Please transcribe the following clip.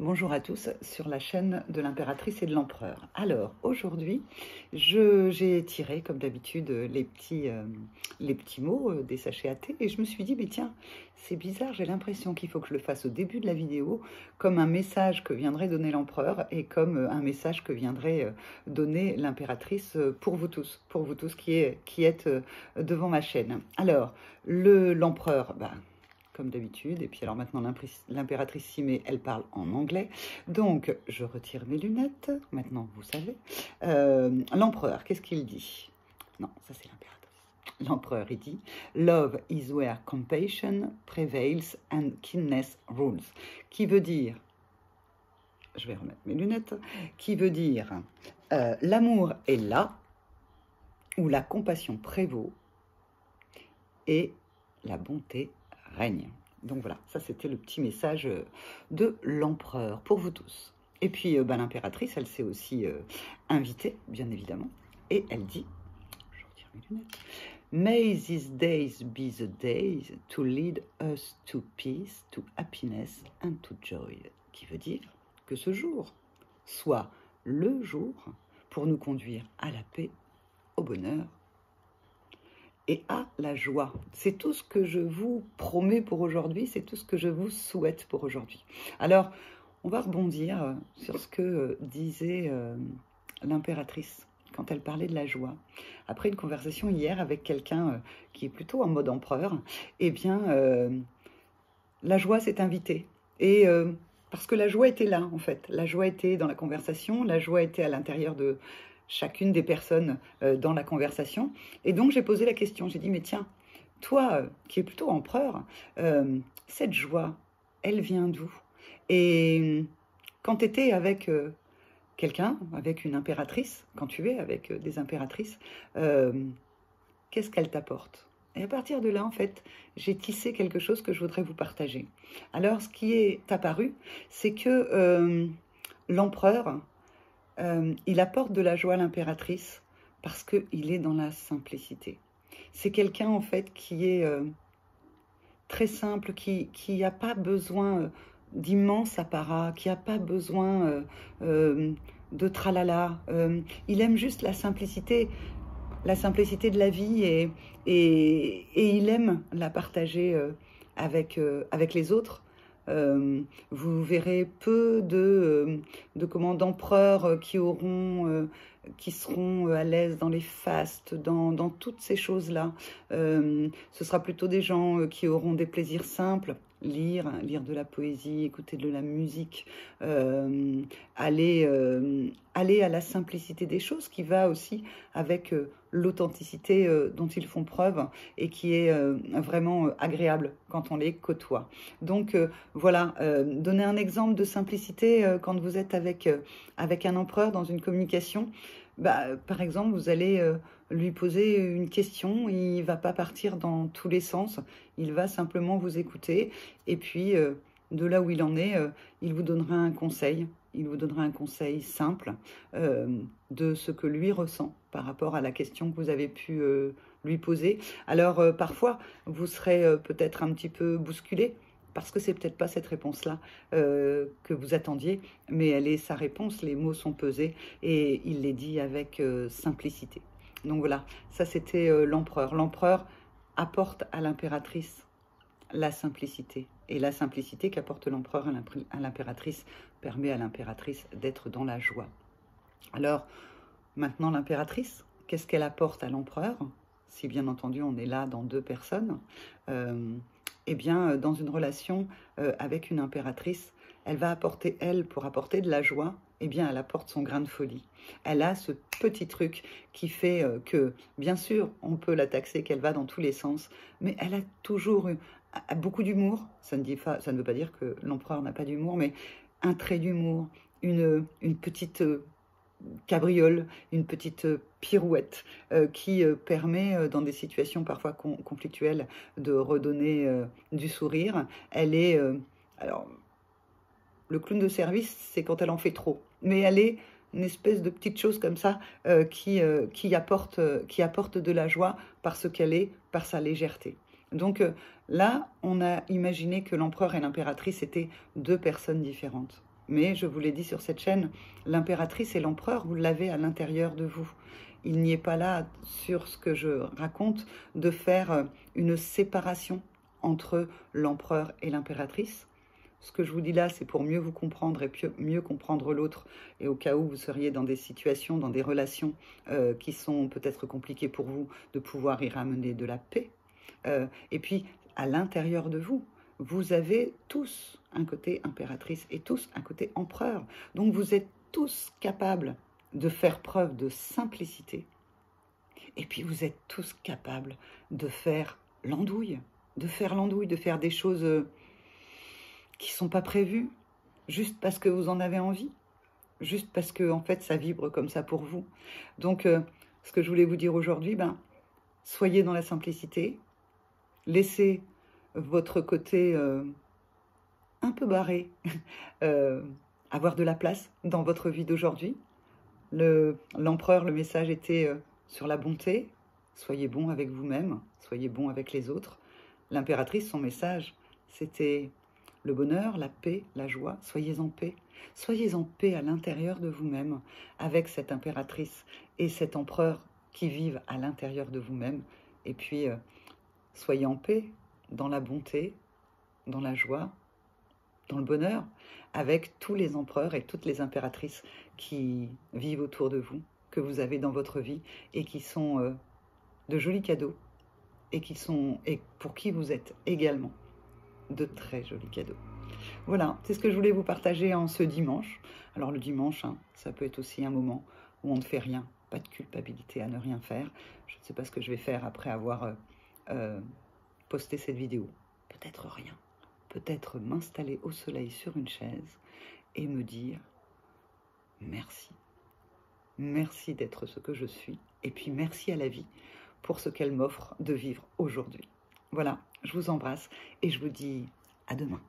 Bonjour à tous sur la chaîne de l'impératrice et de l'empereur. Alors aujourd'hui, j'ai tiré comme d'habitude les petits mots des sachets à thé et je me suis dit, mais tiens, c'est bizarre, j'ai l'impression qu'il faut que je le fasse au début de la vidéo comme un message que viendrait donner l'empereur et comme un message que viendrait donner l'impératrice pour vous tous qui êtes devant ma chaîne. Alors, l'empereur, comme d'habitude, et puis alors maintenant l'impératrice Simée, elle parle en anglais, donc je retire mes lunettes, maintenant vous savez. L'empereur, qu'est-ce qu'il dit? Non, ça c'est l'impératrice. L'empereur, il dit « Love is where compassion prevails and kindness rules », qui veut dire, je vais remettre mes lunettes, qui veut dire l'amour est là, où la compassion prévaut, et la bonté règne. Donc voilà, ça c'était le petit message de l'empereur pour vous tous. Et puis l'impératrice, elle s'est aussi invitée, bien évidemment, et elle dit, je retire mes lunettes, May these days be the days to lead us to peace, to happiness and to joy. Qui veut dire que ce jour soit le jour pour nous conduire à la paix, au bonheur et à la joie. C'est tout ce que je vous promets pour aujourd'hui, c'est tout ce que je vous souhaite pour aujourd'hui. Alors, on va rebondir sur ce que disait l'impératrice quand elle parlait de la joie. Après une conversation hier avec quelqu'un qui est plutôt en mode empereur, eh bien, la joie s'est invitée. Et parce que la joie était là, en fait. La joie était dans la conversation, la joie était à l'intérieur de chacune des personnes dans la conversation. Et donc, j'ai posé la question. J'ai dit, mais tiens, toi, qui es plutôt empereur, cette joie, elle vient d'où? Et quand tu étais avec quelqu'un, avec une impératrice, quand tu es avec des impératrices, qu'est-ce qu'elle t'apporte? Et à partir de là, en fait, j'ai tissé quelque chose que je voudrais vous partager. Alors, ce qui est apparu, c'est que l'empereur, il apporte de la joie à l'impératrice parce qu'il est dans la simplicité. C'est quelqu'un, en fait, qui est très simple, qui n'a pas besoin d'immenses apparats, qui n'a pas besoin de tralala. Il aime juste la simplicité de la vie et il aime la partager avec les autres. Vous verrez peu d'empereurs qui seront à l'aise dans les fastes, dans toutes ces choses-là. Ce sera plutôt des gens qui auront des plaisirs simples. Lire de la poésie, écouter de la musique, aller à la simplicité des choses qui va aussi avec l'authenticité dont ils font preuve et qui est vraiment agréable quand on les côtoie. Donc voilà, donner un exemple de simplicité quand vous êtes avec un empereur dans une communication. Par exemple, vous allez lui poser une question, il ne va pas partir dans tous les sens, il va simplement vous écouter et puis de là où il en est, il vous donnera un conseil. Il vous donnera un conseil simple de ce que lui ressent par rapport à la question que vous avez pu lui poser. Alors parfois, vous serez peut-être un petit peu bousculé parce que c'est peut-être pas cette réponse-là que vous attendiez, mais elle est sa réponse, les mots sont pesés et il les dit avec simplicité. Donc voilà, ça c'était l'empereur. L'empereur apporte à l'impératrice la simplicité. Et la simplicité qu'apporte l'empereur à l'impératrice permet à l'impératrice d'être dans la joie. Alors, maintenant l'impératrice, qu'est-ce qu'elle apporte à l'empereur? Si bien entendu on est là dans deux personnes, eh bien dans une relation avec une impératrice, elle va apporter, pour apporter de la joie, eh bien elle apporte son grain de folie. Elle a ce petit truc qui fait que, bien sûr, on peut la taxer qu'elle va dans tous les sens, mais elle a toujours beaucoup d'humour. Ça ne veut pas dire que l'empereur n'a pas d'humour, mais un trait d'humour, une petite cabriole, une petite pirouette qui permet, dans des situations parfois conflictuelles, de redonner du sourire. Elle est... alors, le clown de service, c'est quand elle en fait trop. Mais elle est une espèce de petite chose comme ça qui apporte de la joie parce qu'elle est, par sa légèreté. Donc là, on a imaginé que l'empereur et l'impératrice étaient deux personnes différentes. Mais je vous l'ai dit sur cette chaîne, l'impératrice et l'empereur, vous l'avez à l'intérieur de vous. Il n'y est pas là, sur ce que je raconte, de faire une séparation entre l'empereur et l'impératrice. Ce que je vous dis là, c'est pour mieux vous comprendre et mieux comprendre l'autre, et au cas où vous seriez dans des situations, dans des relations qui sont peut-être compliquées pour vous, de pouvoir y ramener de la paix. Et puis, à l'intérieur de vous, vous avez tous un côté impératrice et tous un côté empereur. Donc, vous êtes tous capables de faire preuve de simplicité. Et puis, vous êtes tous capables de faire l'andouille, de faire des choses qui ne sont pas prévues, juste parce que vous en avez envie, juste parce que, en fait, ça vibre comme ça pour vous. Donc, ce que je voulais vous dire aujourd'hui, soyez dans la simplicité, laissez votre côté un peu barré avoir de la place dans votre vie d'aujourd'hui. L'empereur, le message était sur la bonté, soyez bon avec vous-même, soyez bon avec les autres. L'impératrice, son message, c'était le bonheur, la paix, la joie, soyez en paix. Soyez en paix à l'intérieur de vous-même, avec cette impératrice et cet empereur qui vivent à l'intérieur de vous-même. Et puis, soyez en paix, dans la bonté, dans la joie, dans le bonheur, avec tous les empereurs et toutes les impératrices qui vivent autour de vous, que vous avez dans votre vie, et qui sont de jolis cadeaux, et pour qui vous êtes également de très jolis cadeaux. Voilà, c'est ce que je voulais vous partager en ce dimanche. Alors le dimanche, ça peut être aussi un moment où on ne fait rien, pas de culpabilité à ne rien faire. Je ne sais pas ce que je vais faire après avoir posté cette vidéo. Peut-être rien. Peut-être m'installer au soleil sur une chaise et me dire merci. Merci d'être ce que je suis. Et puis merci à la vie pour ce qu'elle m'offre de vivre aujourd'hui. Voilà, je vous embrasse et je vous dis à demain.